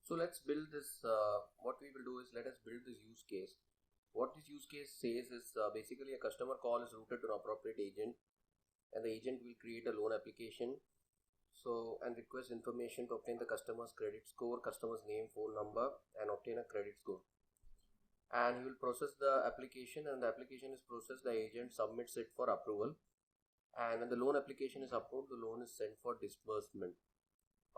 So let's build this. What we will do is let us build this use case. What this use case says is basically a customer call is routed to an appropriate agent, and the agent will create a loan application. So and request information to obtain the customer's credit score, customer's name, phone number, and obtain a credit score. And he will process the application, and the application is processed. The agent submits it for approval, and when the loan application is approved, the loan is sent for disbursement.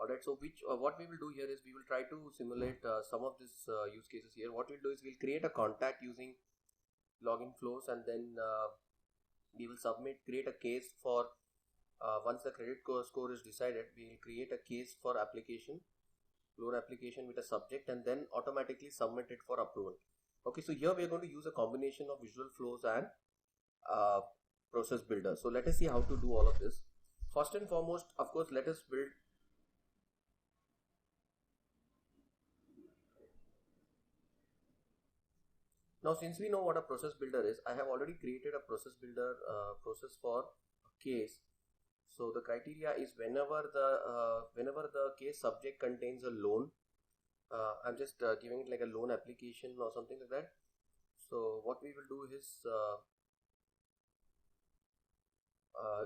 Alright, so what we will do here is we will try to simulate some of these use cases here. What we'll do is we'll create a contact using login flows, and then we will create a case for once the credit score is decided, we will create a case for loan application with a subject, and then automatically submit it for approval. Okay, so here we are going to use a combination of visual flows and process builder. So let us see how to do all of this. First and foremost, of course, let us build. Now, since we know what a process builder is, I have already created a process builder process for a case. So the criteria is whenever the case subject contains a loan, I'm just giving it like a loan application or something like that. So what we will do is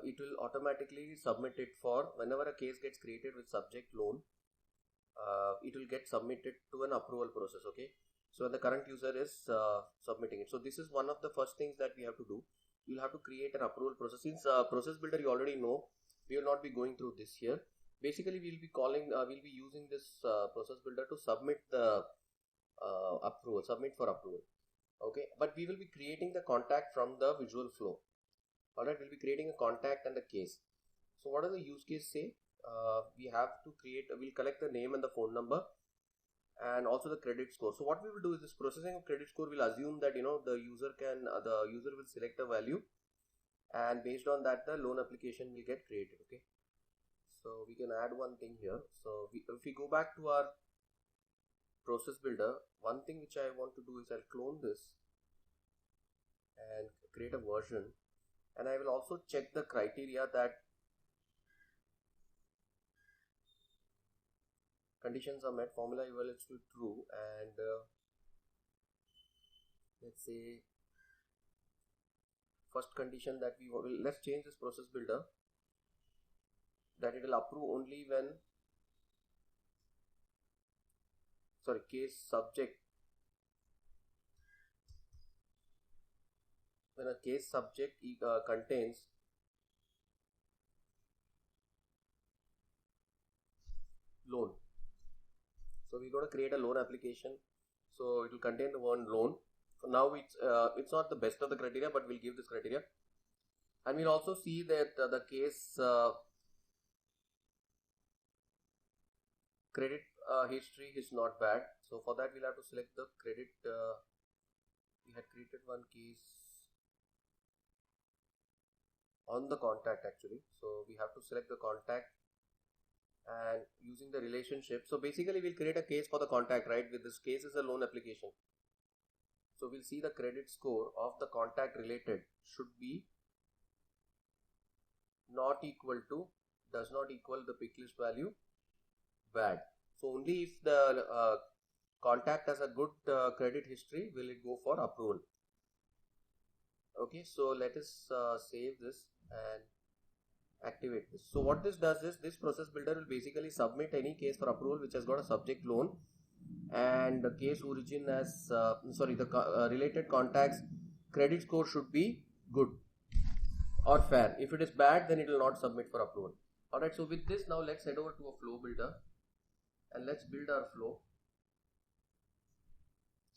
it will automatically submit it for whenever a case gets created with subject loan, it will get submitted to an approval process. Okay. So the current user is submitting it. So this is one of the first things that we have to do. You'll have to create an approval process. Since process builder you already know, we will not be going through this here. Basically, we'll be using this process builder to submit the submit for approval. Okay, but we will be creating the contact from the visual flow. Alright, we'll be creating a contact and a case. So what does the use case say? We have to we'll collect the name and the phone number, and also the credit score. So what we will do is this processing of credit score will assume that the user will select a value, and based on that the loan application will get created. Okay, so we can add one thing here. So if we go back to our process builder, one thing which I want to do is I'll clone this and create a version, and I will also check the criteria that conditions are met, formula evaluates to true, and let's say first condition that let's change this process builder that it will approve only when case subject, when a case subject contains loan. So we're going to create a loan application, so it will contain the word loan. So now it's not the best of the criteria, but we'll give this criteria, and we'll also see that the case credit history is not bad. So for that we'll have to select the credit. We had created one case on the contact actually, so we have to select the contact and using the relationship. So basically we'll create a case for the contact, right? With this case is a loan application. So we'll see the credit score of the contact related should be does not equal the pick list value bad. So only if the contact has a good credit history will it go for approval. Okay, so let us save this and activate this. So what this does is this process builder will basically submit any case for approval which has got a subject loan, and the case origin as related contacts credit score should be good or fair. If it is bad, then it will not submit for approval. Alright, so with this now let's head over to a flow builder and let's build our flow.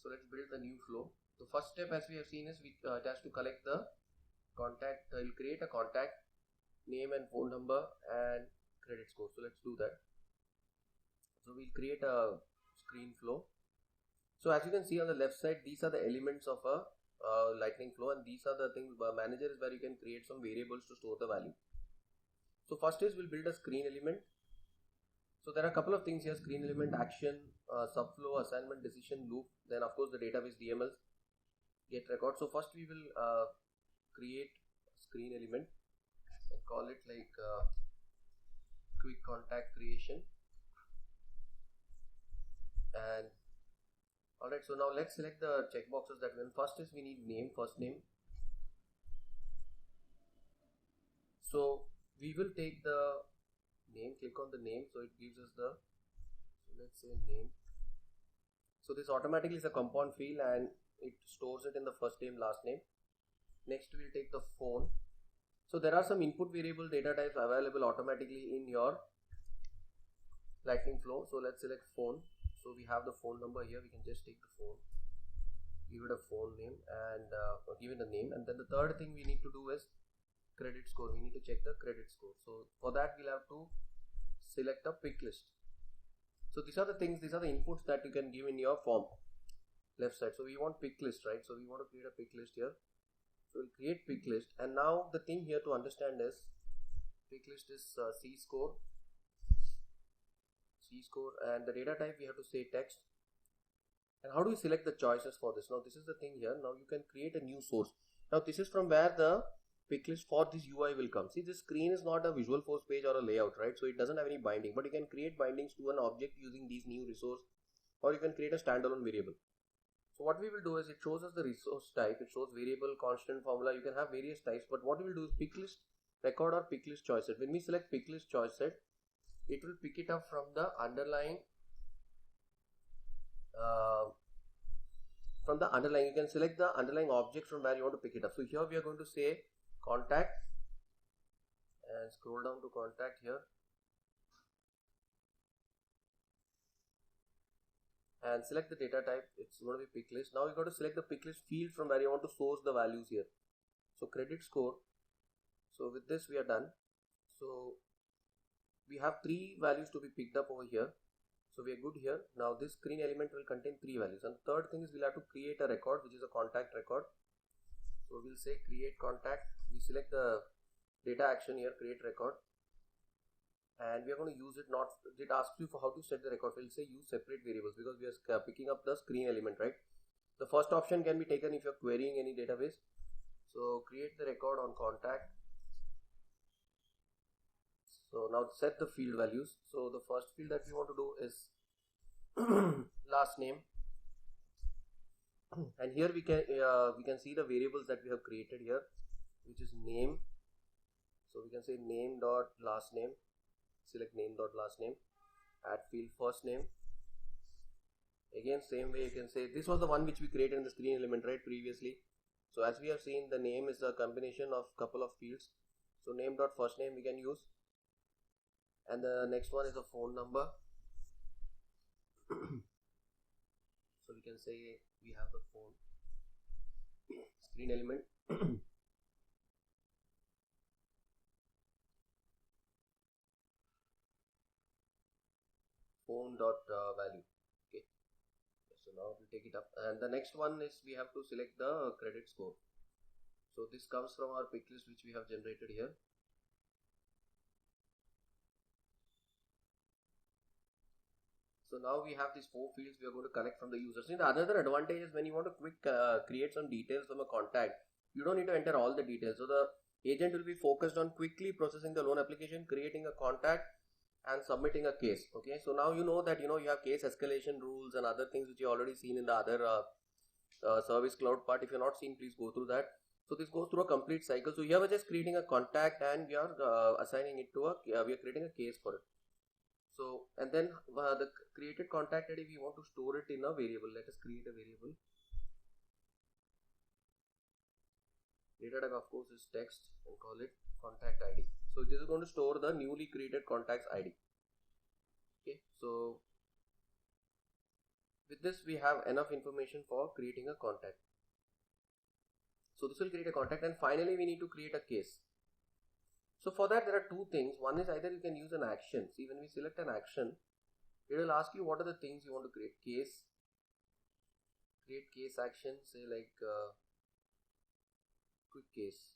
So let's build the new flow. The first step, as we have seen, is it has to collect the contact. We'll create a contact, name and phone number, and credit score. So let's do that. So we'll create a screen flow. So as you can see on the left side, these are the elements of a lightning flow, and these are the things. Manager is where you can create some variables to store the value. So first is we'll build a screen element. So there are a couple of things here: screen element, action, subflow, assignment, decision, loop. Then of course the database DMLs, get record. So first we will create a screen element and call it like quick contact creation. And alright, so now let's select the checkboxes that we first is we need name, first name. So we will take the name, click on the name, so it gives us the, so let's say name. So this automatically is a compound field and it stores it in the first name, last name. Next we'll take the phone. So there are some input variable data types available automatically in your Lightning Flow. So let's select phone. So we have the phone number here. We can just take the phone, give it a phone name, and give it a name. And then the third thing we need to do is credit score. We need to check the credit score. So for that we'll have to select a pick list. So these are the things, these are the inputs that you can give in your form, left side. So we want pick list, right? So we want to create a pick list here. So we'll create pick list, and now the thing here to understand is pick list is C score, and the data type we have to say text. And how do we select the choices for this? Now this is the thing here. Now you can create a new source. Now this is from where the pick list for this UI will come. See, this screen is not a Visual Force page or a layout, right? So it doesn't have any binding, but you can create bindings to an object using these new resource, or you can create a standalone variable. So what we will do is it shows us the resource type, it shows variable, constant, formula. You can have various types, but what we will do is pick list record or pick list choice set. When we select pick list choice set, it will pick it up from the underlying you can select the underlying object from where you want to pick it up. So here we are going to say contact and scroll down to contact here and select the data type. It's going to be pick list. Now you got to select the pick list field from where you want to source the values here. So credit score. So with this we are done. So we have 3 values to be picked up over here. So we are good here. Now this screen element will contain 3 values, and the third thing is we'll have to create a record, which is a contact record. So we'll say create contact. We select the data action here, create record, and we are going to use it. Not it asks you for how to set the record. We'll say use separate variables because we are picking up the screen element, right? The first option can be taken if you're querying any database. So create the record on contact. So now set the field values. So the first field that we want to do is last name, and here we can see the variables that we have created here, which is name. So we can say name dot last name, select name dot last name, add field first name. Again same way you can say this was the one which we created in the screen element, right, previously. So as we have seen, the name is a combination of couple of fields. So name dot first name we can use, and the next one is a phone number. So we can say we have the phone screen element. Phone dot value. Okay, so now we'll take it up, and the next one is we have to select the credit score. So this comes from our pick list which we have generated here. So now we have these 4 fields we are going to collect from the users. The another advantage is when you want to quick create some details from a contact, you don't need to enter all the details. So the agent will be focused on quickly processing the loan application, creating a contact, and submitting a case. Okay, so now you know that you have case escalation rules and other things which you already seen in the other service cloud part. If you're not seen, please go through that. So this goes through a complete cycle. So here we're just creating a contact and we are assigning it to we are creating a case for it. So, and then the created contact ID, we want to store it in a variable. Let us create a variable. Data type of course is text and call it contact ID. So this is going to store the newly created contact's ID. Okay, so with this we have enough information for creating a contact. So this will create a contact, and finally we need to create a case. So for that there are 2 things. One is either you can use an action. See, when we select an action, it will ask you what are the things you want to create. Case, create case action, say like quick case.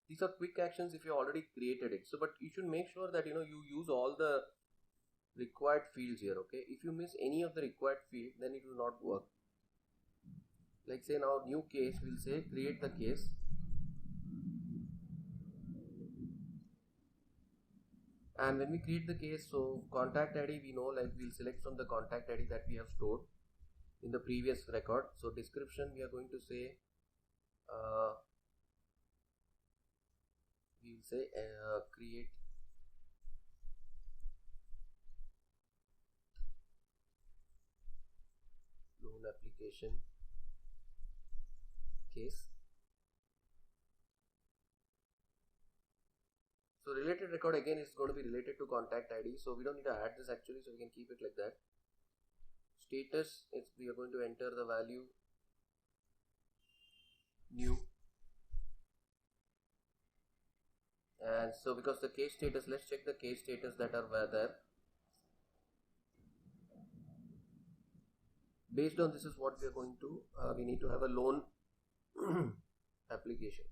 These are quick actions if you already created it. So, but you should make sure that you use all the required fields here. Okay, if you miss any of the required field, then it will not work. Like say now new case, we'll say create the case, And when we create the case, so contact ID, we know, like we'll select from the contact ID that we have stored in the previous record. So description, we are going to say we'll say create loan application case. So related record again is going to be related to contact ID, so we don't need to add this actually, so we can keep it like that. Status, we are going to enter the value new, and so because the case status, let's check the case status that are there. Based on this is what we are going to we need to have a loan application.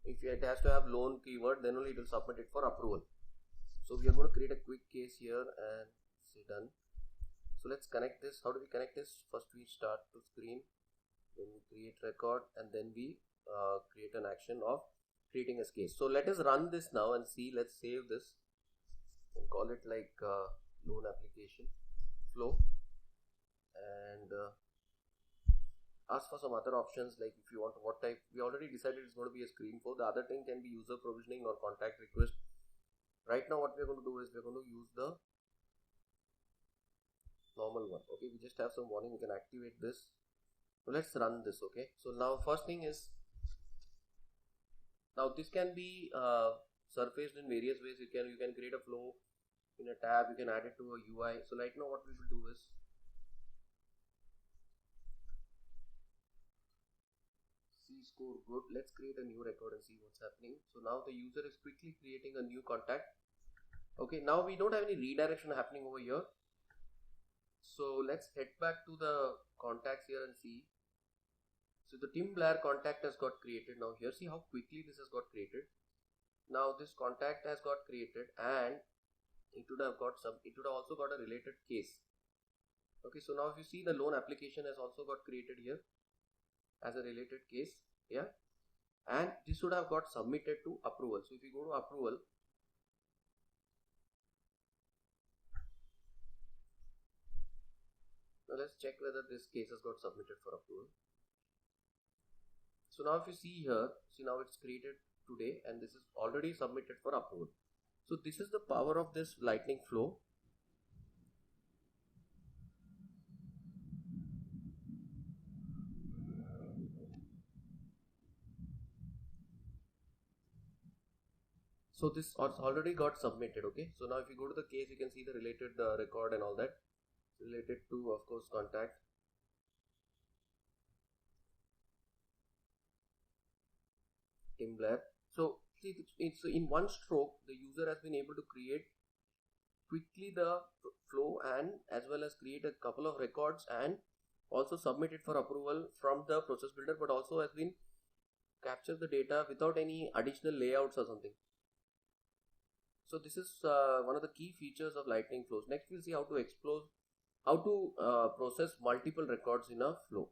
If it has to have loan keyword, then only it will submit it for approval. So we are going to create a quick case here and say done. So let's connect this. How do we connect this? First we start to screen, then we create record, and then we create an action of creating a case. So let us run this now and see. Let's save this and call it like loan application flow, and ask for some other options, like if you want what type. We already decided it's going to be a screen flow. The other thing can be user provisioning or contact request. Right now what we're going to do is we're going to use the normal one. Okay, we just have some warning, we can activate this. So let's run this. Okay, so now first thing is, now this can be surfaced in various ways. You can create a flow in a tab, you can add it to a UI. So right now what we will do is, score good, let's create a new record and see what's happening. So now the user is quickly creating a new contact. Okay, now we don't have any redirection happening over here. So let's head back to the contacts here and see. So the Tim Blair contact has got created. Now here, see how quickly this has got created. Now this contact has got created, and it would have also got a related case. Okay, so now if you see, the loan application has also got created here as a related case. Yeah, and this would have got submitted to approval. So if you go to approval, now let's check whether this case has got submitted for approval. So now if you see here, see now it's created today and this is already submitted for approval. So this is the power of this lightning flow. So this already got submitted. Okay, so now if you go to the case, you can see the related record and all that, related to, of course, contact. Tim Blair. So see, it's in one stroke, the user has been able to create quickly the flow and as well as create a couple of records and also submit it for approval from the process builder, but also has been capture the data without any additional layouts or something. So this is one of the key features of lightning flows. Next we'll see how to process multiple records in a flow.